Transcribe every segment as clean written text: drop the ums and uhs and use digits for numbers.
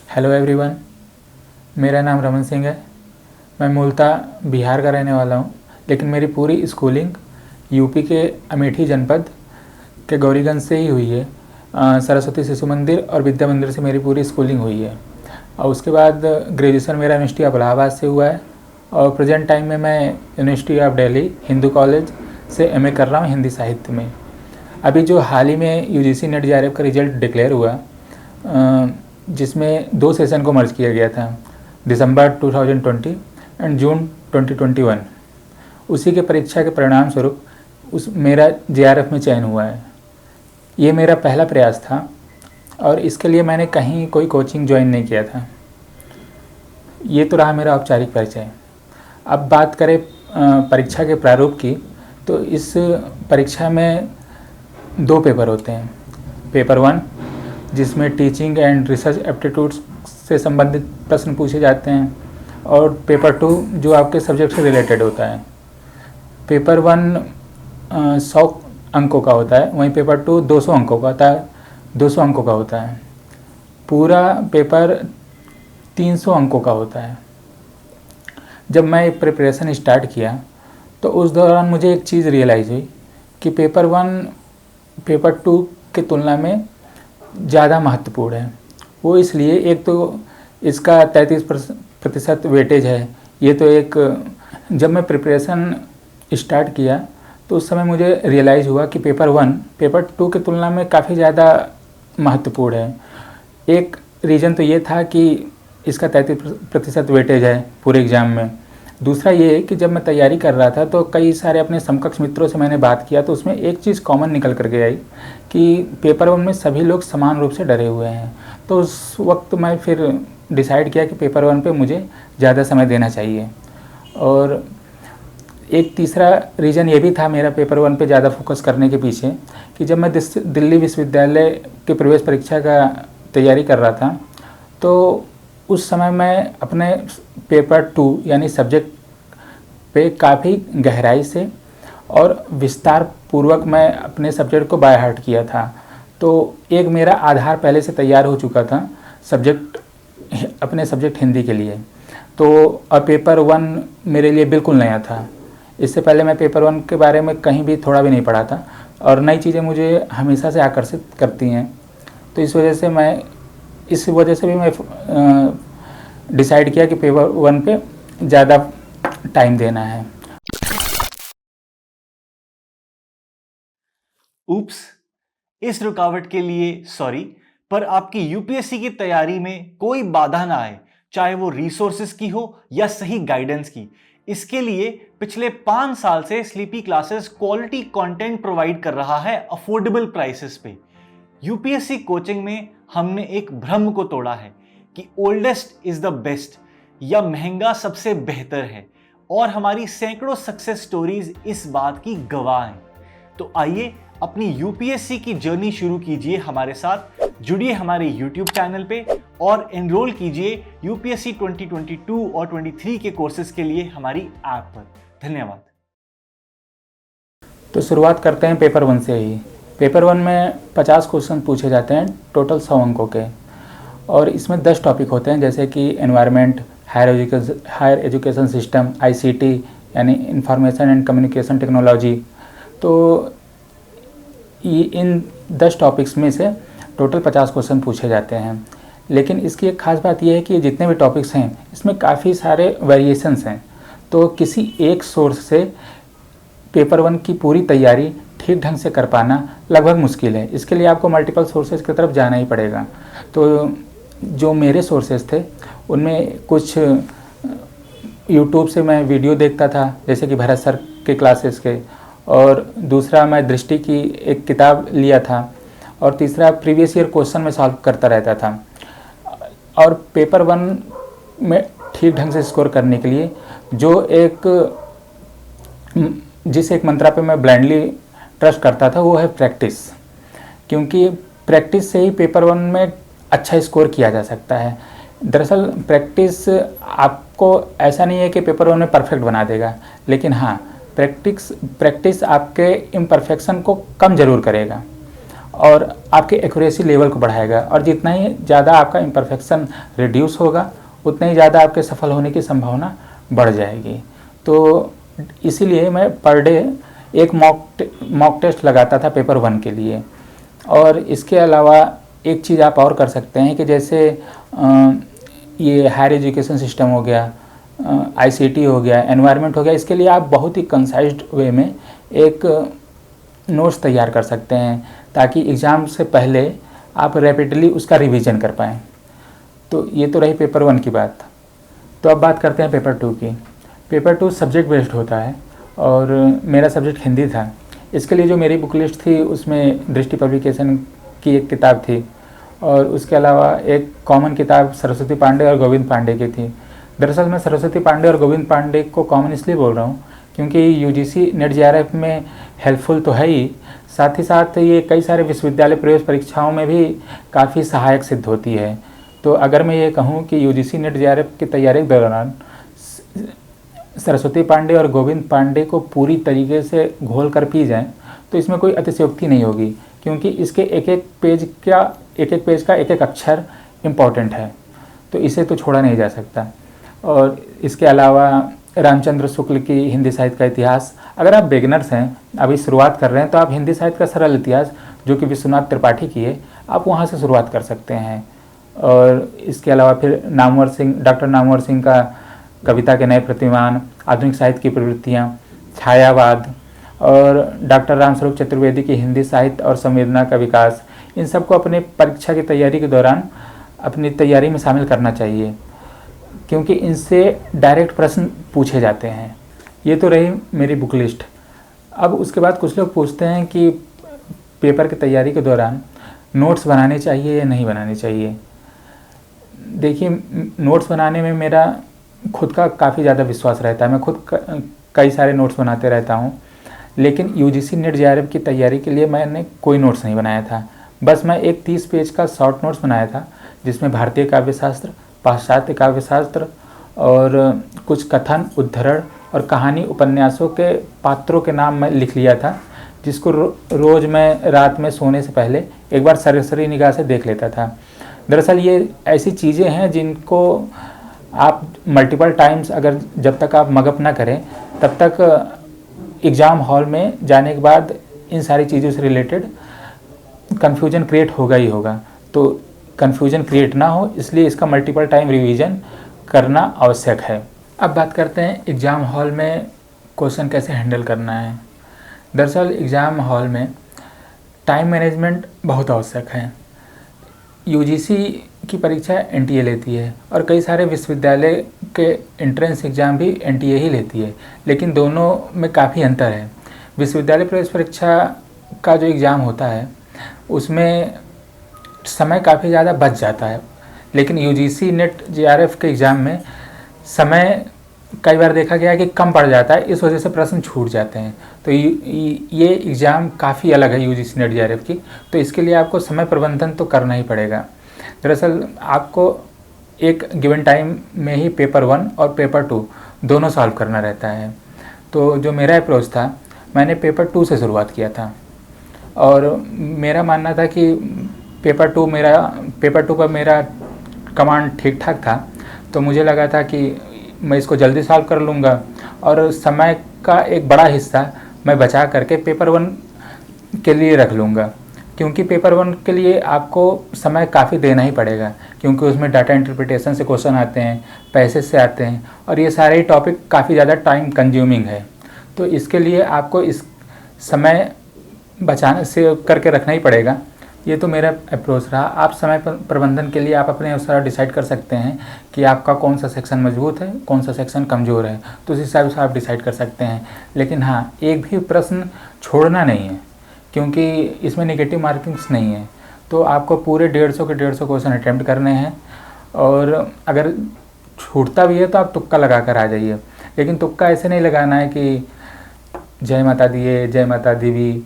Hello everyone, मेरा नाम रमन सिंह है। मैं मूलतः बिहार का रहने वाला हूँ, लेकिन मेरी पूरी स्कूलिंग यूपी के अमेठी जनपद के गौरीगंज से ही हुई है। सरस्वती शिशु मंदिर और विद्या मंदिर से मेरी पूरी स्कूलिंग हुई है और उसके बाद ग्रेजुएशन मेरा यूनिवर्सिटी ऑफ इलाहाबाद से हुआ है और प्रेजेंट टाइम में मैं university of Delhi Hindu college से एमए कर रहा हूँ हिंदी साहित्य में। अभी जो हाल ही में यूजीसी नेट जेआरएफ का रिजल्ट डिक्लेयर हुआ, जिसमें 2 सेशन को मर्ज किया गया था, दिसंबर 2020 एंड जून 2021। उसी के परीक्षा के परिणाम स्वरूप मेरा जेआरएफ में चयन हुआ है। ये मेरा पहला प्रयास था और इसके लिए मैंने कहीं कोई कोचिंग ज्वाइन नहीं किया था। ये तो रहा मेरा औपचारिक परिचय। अब बात करें परीक्षा के प्रारूप की, तो इस परीक्षा में 2 पेपर होते हैं। पेपर 1 जिसमें टीचिंग एंड रिसर्च एप्टीट्यूड्स से संबंधित प्रश्न पूछे जाते हैं, और पेपर 2 जो आपके सब्जेक्ट से रिलेटेड होता है। पेपर 1 100 अंकों का होता है, वहीं पेपर 2 200 अंकों का होता है। पूरा पेपर 300 अंकों का होता है। जब मैं प्रिपरेशन स्टार्ट किया तो उस दौरान मुझे एक चीज़ रियलाइज़ हुई कि पेपर 1 पेपर 2 की तुलना में ज़्यादा महत्वपूर्ण है। वो इसलिए, एक तो इसका 33% वेटेज है। ये तो एक, जब मैं प्रिपरेशन स्टार्ट किया तो उस समय मुझे रियलाइज़ हुआ कि पेपर 1 पेपर 2 की तुलना में काफ़ी ज़्यादा महत्वपूर्ण है। एक रीज़न तो ये था कि इसका 33% वेटेज है पूरे एग्ज़ाम में। दूसरा ये है कि जब मैं तैयारी कर रहा था तो कई सारे अपने समकक्ष मित्रों से मैंने बात किया, तो उसमें एक चीज़ कॉमन निकल करके आई कि पेपर 1 में सभी लोग समान रूप से डरे हुए हैं। तो उस वक्त मैं फिर डिसाइड किया कि पेपर 1 पे मुझे ज़्यादा समय देना चाहिए। और एक तीसरा रीज़न ये भी था मेरा पेपर 1 पे ज़्यादा फोकस करने के पीछे, कि जब मैं दिल्ली विश्वविद्यालय के प्रवेश परीक्षा का तैयारी कर रहा था तो उस समय मैं अपने पेपर 2 यानी सब्जेक्ट पे काफ़ी गहराई से और विस्तार पूर्वक मैं अपने सब्जेक्ट को बाय हार्ट किया था। तो एक मेरा आधार पहले से तैयार हो चुका था अपने सब्जेक्ट हिंदी के लिए। तो अब पेपर 1 मेरे लिए बिल्कुल नया था। इससे पहले मैं पेपर 1 के बारे में कहीं भी थोड़ा भी नहीं पढ़ा था और नई चीज़ें मुझे हमेशा से आकर्षित करती हैं। तो इस वजह से भी मैं डिसाइड किया कि पेपर 1 पे ज़्यादा टाइम देना है। उप्स, इस रुकावट के लिए सॉरी, पर आपकी यूपीएससी की तैयारी में कोई बाधा ना आए, चाहे वो रिसोर्सेज की हो या सही गाइडेंस की। इसके लिए पिछले 5 साल से sleepy classes quality content provide कर रहा है अफोर्डेबल प्राइसेस पे। यूपीएससी कोचिंग में हमने एक भ्रम को तोड़ा है कि ओल्डेस्ट इज द बेस्ट या महंगा सबसे बेहतर है, और हमारी सैकड़ों सक्सेस स्टोरीज इस बात की गवाह हैं। तो आइए अपनी यूपीएससी की जर्नी शुरू कीजिए हमारे साथ। जुड़िए हमारे यूट्यूब चैनल पे और एनरोल कीजिए यूपीएससी 2022 और 23 के कोर्सेज के लिए हमारी ऐप पर। धन्यवाद। तो शुरुआत करते हैं पेपर 1 से ही। पेपर 1 में 50 क्वेश्चन पूछे जाते हैं, टोटल 100 अंकों के, और इसमें 10 टॉपिक होते हैं, जैसे कि environment, higher education system, ICT यानी इंफॉर्मेशन एंड कम्युनिकेशन टेक्नोलॉजी। तो इन 10 टॉपिक्स में से टोटल 50 क्वेश्चन पूछे जाते हैं। लेकिन इसकी एक ख़ास बात यह है कि जितने भी टॉपिक्स हैं इसमें काफ़ी सारे वेरिएशंस हैं। तो किसी एक सोर्स से पेपर 1 की पूरी तैयारी ठीक ढंग से कर पाना लगभग मुश्किल है। इसके लिए आपको मल्टीपल सोर्सेज की तरफ जाना ही पड़ेगा। तो जो मेरे सोर्सेज थे उनमें कुछ यूट्यूब से मैं वीडियो देखता था, जैसे कि भरत सर के क्लासेस के, और दूसरा मैं दृष्टि की एक किताब लिया था, और तीसरा प्रीवियस ईयर क्वेश्चन में सॉल्व करता रहता था। और पेपर 1 में ठीक ढंग से स्कोर करने के लिए जिस एक मंत्रा पे मैं ब्लाइंडली ट्रस्ट करता था वो है प्रैक्टिस, क्योंकि प्रैक्टिस से ही पेपर 1 में अच्छा स्कोर किया जा सकता है। दरअसल प्रैक्टिस आपको ऐसा नहीं है कि पेपर 1 में परफेक्ट बना देगा, लेकिन हाँ, प्रैक्टिस आपके इम्परफेक्शन को कम ज़रूर करेगा। और आपके एक्यूरेसी लेवल को बढ़ाएगा। और जितना ही ज़्यादा आपका इम्परफेक्शन रिड्यूस होगा उतना ही ज़्यादा आपके सफल होने की संभावना बढ़ जाएगी। तो इसीलिए मैं पर डे एक मॉक टेस्ट लगाता था पेपर 1 के लिए। और इसके अलावा एक चीज़ आप और कर सकते हैं कि जैसे ये हायर एजुकेशन सिस्टम हो गया, आईसीटी हो गया, एनवायरनमेंट हो गया, इसके लिए आप बहुत ही कंसाइज्ड वे में एक नोट्स तैयार कर सकते हैं ताकि एग्ज़ाम से पहले आप रैपिडली उसका रिवीजन कर पाएँ। तो ये तो रही पेपर 1 की बात। तो अब बात करते हैं पेपर 2 की। पेपर 2 सब्जेक्ट बेस्ड होता है और मेरा सब्जेक्ट हिंदी था। इसके लिए जो मेरी बुक लिस्ट थी उसमें दृष्टि पब्लिकेशन की एक किताब थी और उसके अलावा एक कॉमन किताब सरस्वती पांडे और गोविंद पांडे की थी। दरअसल मैं सरस्वती पांडे और गोविंद पांडे को कॉमन इसलिए बोल रहा हूँ क्योंकि यूजीसी नेट जेआरएफ में हेल्पफुल तो है ही, साथ ही साथ ये कई सारे विश्वविद्यालय प्रवेश परीक्षाओं में भी काफ़ी सहायक सिद्ध होती है। तो अगर मैं ये कहूँ कि यूजीसी नेट जेआरएफ की तैयारी के दौरान सरस्वती पांडे और गोविंद पांडे को पूरी तरीके से घोल कर पी जाएं तो इसमें कोई अतिशयोक्ति नहीं होगी, क्योंकि इसके एक एक पेज का एक एक अक्षर इम्पॉर्टेंट है, तो इसे तो छोड़ा नहीं जा सकता। और इसके अलावा रामचंद्र शुक्ल की हिंदी साहित्य का इतिहास, अगर आप बिगिनर्स हैं, अभी शुरुआत कर रहे हैं, तो आप हिंदी साहित्य का सरल इतिहास जो कि विश्वनाथ त्रिपाठी की है, आप वहाँ से शुरुआत कर सकते हैं। और इसके अलावा फिर डॉक्टर नामवर सिंह का कविता के नए प्रतिमान, आधुनिक साहित्य की प्रवृत्तियाँ, छायावाद और डॉक्टर रामस्वरूप चतुर्वेदी की हिंदी साहित्य और संवेदना का विकास, इन सबको अपने परीक्षा की तैयारी के दौरान अपनी तैयारी में शामिल करना चाहिए, क्योंकि इनसे डायरेक्ट प्रश्न पूछे जाते हैं। ये तो रही मेरी बुक लिस्ट। अब उसके बाद कुछ लोग पूछते हैं कि पेपर की तैयारी के दौरान नोट्स बनाने चाहिए या नहीं बनाने चाहिए। देखिए, नोट्स बनाने में मेरा खुद का काफ़ी ज़्यादा विश्वास रहता है। मैं खुद कई सारे नोट्स बनाते रहता हूँ, लेकिन यूजीसी नेट जेआरएफ की तैयारी के लिए मैंने कोई नोट्स नहीं बनाया था। बस मैं एक 30 पेज का शॉर्ट नोट्स बनाया था, जिसमें भारतीय काव्यशास्त्र, पाश्चात्य काव्यशास्त्र और कुछ कथन, उद्धरण और कहानी उपन्यासों के पात्रों के नाम मैं लिख लिया था, जिसको रोज़ मैं रात में सोने से पहले एक बार सरसरी निगाह से देख लेता था। दरअसल ये ऐसी चीज़ें हैं जिनको आप मल्टीपल टाइम्स अगर जब तक आप मगअप ना करें तब तक एग्ज़ाम हॉल में जाने के बाद इन सारी चीज़ों से रिलेटेड कन्फ्यूजन क्रिएट होगा ही होगा। तो कन्फ्यूजन क्रिएट ना हो इसलिए इसका मल्टीपल टाइम रिवीजन करना आवश्यक है। अब बात करते हैं एग्ज़ाम हॉल में क्वेश्चन कैसे हैंडल करना है। दरअसल एग्ज़ाम हॉल में टाइम मैनेजमेंट बहुत आवश्यक है। यूजीसी की परीक्षा एनटीए लेती है और कई सारे विश्वविद्यालय के एंट्रेंस एग्ज़ाम भी एनटीए ही लेती है, लेकिन दोनों में काफ़ी अंतर है। विश्वविद्यालय प्रवेश परीक्षा का जो एग्ज़ाम होता है उसमें समय काफ़ी ज़्यादा बच जाता है, लेकिन यूजीसी नेट जेआरएफ के एग्ज़ाम में समय कई बार देखा गया है कि कम पड़ जाता है, इस वजह से प्रश्न छूट जाते हैं। तो ये एग्ज़ाम काफ़ी अलग है यूजीसी नेट जेआरएफ की, तो इसके लिए आपको समय प्रबंधन तो करना ही पड़ेगा। दरअसल आपको एक गिवन टाइम में ही पेपर 1 और पेपर 2 दोनों सॉल्व करना रहता है। तो जो मेरा अप्रोच था, मैंने पेपर 2 से शुरुआत किया था और मेरा मानना था कि पेपर 2 पर मेरा कमांड ठीक ठाक था, तो मुझे लगा था कि मैं इसको जल्दी सॉल्व कर लूँगा और समय का एक बड़ा हिस्सा मैं बचा करके पेपर 1 के लिए रख लूँगा, क्योंकि पेपर 1 के लिए आपको समय काफ़ी देना ही पड़ेगा, क्योंकि उसमें डाटा इंटरप्रिटेशन से क्वेश्चन आते हैं, पैसेज से आते हैं और ये सारे टॉपिक काफ़ी ज़्यादा टाइम कंज्यूमिंग है। तो इसके लिए आपको इस समय बचाने से करके रखना ही पड़ेगा। ये तो मेरा अप्रोच रहा। आप समय प्रबंधन के लिए आप अपने अनुसार डिसाइड कर सकते हैं कि आपका कौन सा सेक्शन मजबूत है, कौन सा सेक्शन कमज़ोर है, तो उस हिसाब से आप डिसाइड कर सकते हैं। लेकिन हाँ, एक भी प्रश्न छोड़ना नहीं है, क्योंकि इसमें नेगेटिव मार्किंग्स नहीं है। तो आपको पूरे 150 के 150 क्वेश्चन अटैम्प्ट करने हैं और अगर छूटता भी है तो आप तुक्का लगा कर आ जाइए, लेकिन तुक्का ऐसे नहीं लगाना है कि जय माता दी, जय माता दी।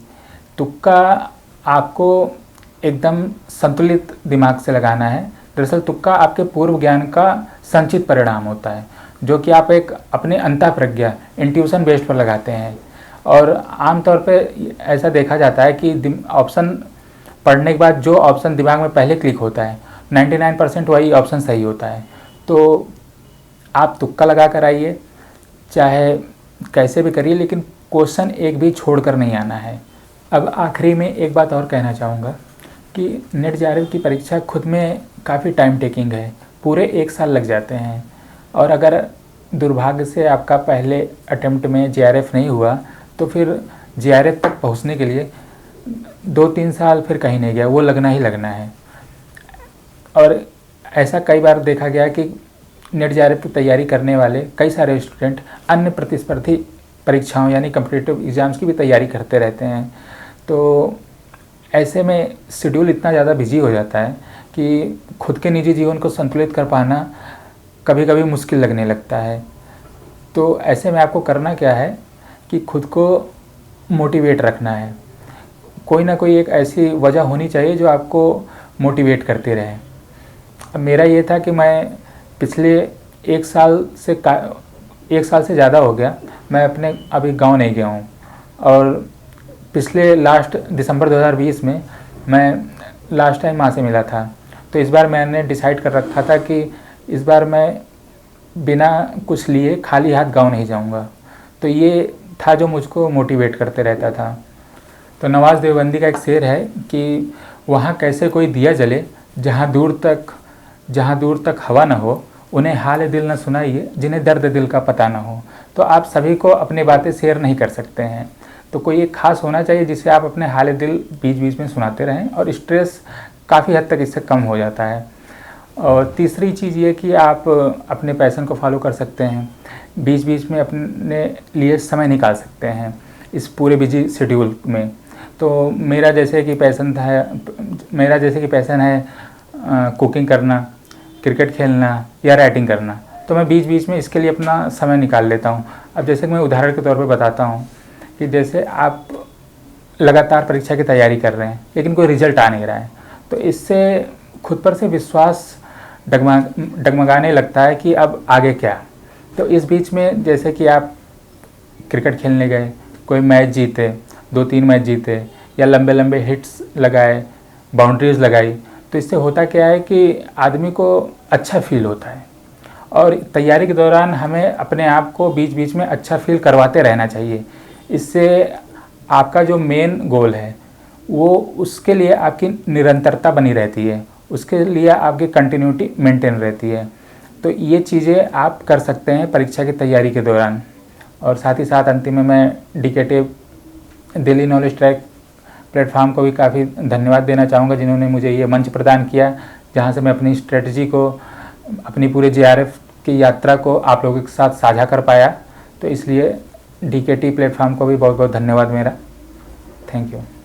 तुक्का आपको एकदम संतुलित दिमाग से लगाना है। दरअसल तुक्का आपके पूर्व ज्ञान का संचित परिणाम होता है, जो कि आप एक अपने अंतः प्रज्ञा इंट्यूशन बेस्ड पर लगाते हैं। और आमतौर पे ऐसा देखा जाता है कि ऑप्शन पढ़ने के बाद जो ऑप्शन दिमाग में पहले क्लिक होता है 99% वही ऑप्शन सही होता है। तो आप तुक्का लगा कर आइए, चाहे कैसे भी करिए, लेकिन क्वेश्चन एक भी छोड़ कर नहीं आना है। अब आखिरी में एक बात और कहना चाहूँगा कि नेट जेआरएफ की परीक्षा खुद में काफ़ी टाइम टेकिंग है, पूरे 1 साल लग जाते हैं। और अगर दुर्भाग्य से आपका पहले अटेम्प्ट में जेआरएफ नहीं हुआ तो फिर जेआरएफ तक पहुंचने के लिए 2-3 साल फिर कहीं नहीं गया, वो लगना ही लगना है। और ऐसा कई बार देखा गया कि नेट जेआरएफ की तैयारी करने वाले कई सारे स्टूडेंट अन्य प्रतिस्पर्धी परीक्षाओं यानी कॉम्पिटिटिव एग्ज़ाम्स की भी तैयारी करते रहते हैं। तो ऐसे में शेड्यूल इतना ज़्यादा बिजी हो जाता है कि खुद के निजी जीवन को संतुलित कर पाना कभी कभी मुश्किल लगने लगता है। तो ऐसे में आपको करना क्या है कि खुद को मोटिवेट रखना है। कोई ना कोई एक ऐसी वजह होनी चाहिए जो आपको मोटिवेट करती रहे। अब मेरा ये था कि मैं पिछले 1 साल से ज़्यादा हो गया मैं अपने अभी गांव नहीं गया हूँ, और पिछले लास्ट दिसंबर 2020 में मैं लास्ट टाइम माँ से मिला था। तो इस बार मैंने डिसाइड कर रखा था कि इस बार मैं बिना कुछ लिए खाली हाथ गांव नहीं जाऊंगा। तो ये था जो मुझको मोटिवेट करते रहता था। तो नवाज़ देवबंदी का एक शेर है कि वहाँ कैसे कोई दिया जले जहाँ दूर तक हवा न हो, उन्हें हाल दिल न सुनाइए जिन्हें दर्द दिल का पता न हो। तो आप सभी को अपनी बातें शेयर नहीं कर सकते हैं, तो कोई एक खास होना चाहिए जिसे आप अपने हाल दिल बीच बीच में सुनाते रहें, और स्ट्रेस काफ़ी हद तक इससे कम हो जाता है। और तीसरी चीज़ ये कि आप अपने पैशन को फॉलो कर सकते हैं, बीच बीच में अपने लिए समय निकाल सकते हैं इस पूरे बिजी शेड्यूल में। तो मेरा जैसे कि पैशन है कुकिंग करना, क्रिकेट खेलना या राइटिंग करना, तो मैं बीच बीच में इसके लिए अपना समय निकाल लेता हूँ। अब जैसे कि मैं उदाहरण के तौर पे बताता हूँ कि जैसे आप लगातार परीक्षा की तैयारी कर रहे हैं लेकिन कोई रिजल्ट आ नहीं रहा है, तो इससे खुद पर से विश्वास डगमगाने लगता है कि अब आगे क्या। तो इस बीच में जैसे कि आप क्रिकेट खेलने गए, कोई मैच जीते, 2-3 मैच जीते, या लंबे लंबे हिट्स लगाए, बाउंड्रीज लगाई, तो इससे होता क्या है कि आदमी को अच्छा फील होता है। और तैयारी के दौरान हमें अपने आप को बीच बीच में अच्छा फील करवाते रहना चाहिए। इससे आपका जो मेन गोल है वो, उसके लिए आपकी निरंतरता बनी रहती है, उसके लिए आपकी कंटिन्यूटी मेंटेन रहती है। तो ये चीज़ें आप कर सकते हैं परीक्षा की तैयारी के दौरान। और साथ ही साथ अंतिम में मैं DKT Delhi knowledge track platform को भी काफ़ी धन्यवाद देना चाहूँगा, जिन्होंने मुझे ये मंच प्रदान किया जहाँ से मैं अपनी स्ट्रेटजी को, अपनी पूरे जेआरएफ की यात्रा को आप लोगों के साथ साझा कर पाया। तो इसलिए डीकेटी प्लेटफॉर्म को भी बहुत बहुत धन्यवाद मेरा। Thank you.